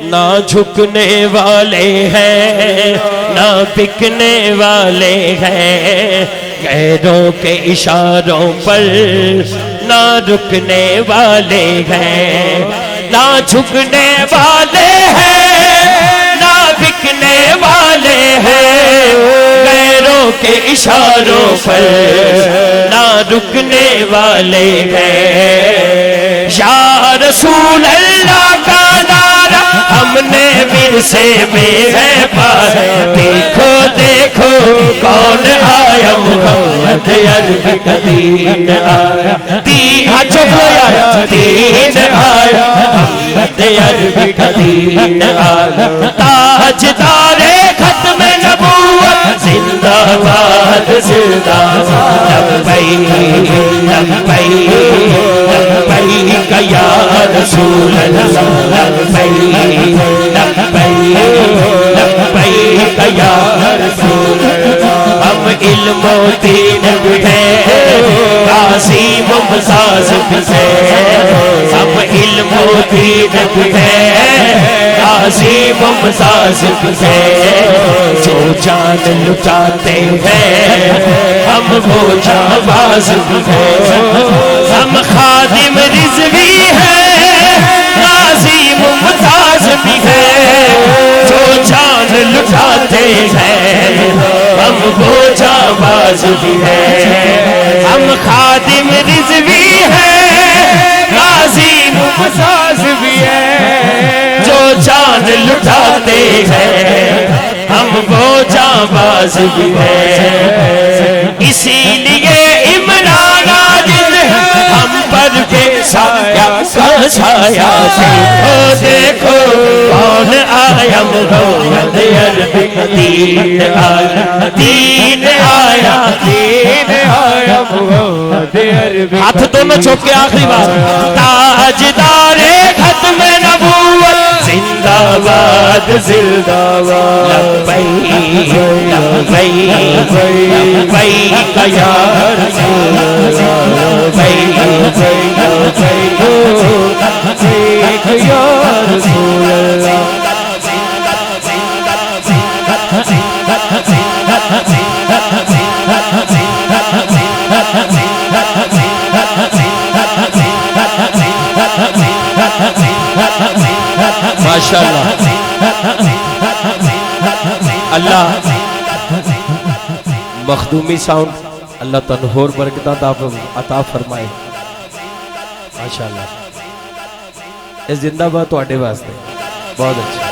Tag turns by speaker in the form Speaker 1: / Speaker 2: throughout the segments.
Speaker 1: نہ جھکنے والے ہیں نہ بکنے والے ہیں، غیروں کے اشاروں پر نہ رکنے والے ہیں، نہ جھکنے والے ہیں نہ بکنے والے ہیں، غیروں کے اشاروں پر نہ رکنے والے ہیں۔ یا رسول اللہ کا نعرہ ہم نے ورثے میں ہے پایا، دیکھو دیکھو کون آیا، محمد عربی کا دین آیا، دین آیا، محمد عربی کا دین آیا، تاجدار ختم نبوت زندہ باد زندہ باد، لبیک لبیک لبیک یا رسول اللہ، لبیک لبیک لبیک یا رسول اللہ۔ ہم علم و دین بھی ہیں، قاسم و مزاج بھی ہیں، ہم علم و دین بھی ہیں، قاسم و مزاج بھی ہیں، جو جان لٹاتے ہیں ہم وہ جانباز بھی ہیں، ہم خادم رضوی ہیں، غازی ممتاز بھی ہیں، جو جان لٹاتے ہیں ہم وہ جانباز بھی ہیں، ہم خادم رضوی ہیں، غازی ممتاز بھی ہیں، جو جان لٹاتے ہیں ہم وہ جانباز بھی ہیں، اسی لیے عمران عاجز ہم پر بے سایہ کا سایہ، دیکھو دیکھو کون آیا، محمد عربی کا دین آیا، دین آیا، دین آیا، محمد عربی۔ ہاتھ دونوں چھوپ کے آخری بار، تاجدار ختم نبوت زندہ باد زندہ باد، لبیک لبیک لبیک یا رسول اللہ، لبیک لبیک یا رسول اللہ۔ ماشاءاللہ اللہ مخدومی ساؤنڈ اللہ تنہور برکتات عطا فرمائے، ماشاءاللہ۔ یہ زندہ باد تواڈے واسطے بہت اچھا۔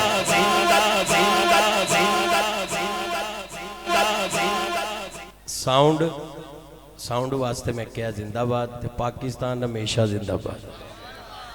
Speaker 1: ساؤنڈ واسطے میں کیا زندہ باد، پاکستان ہمیشہ زندہ باد۔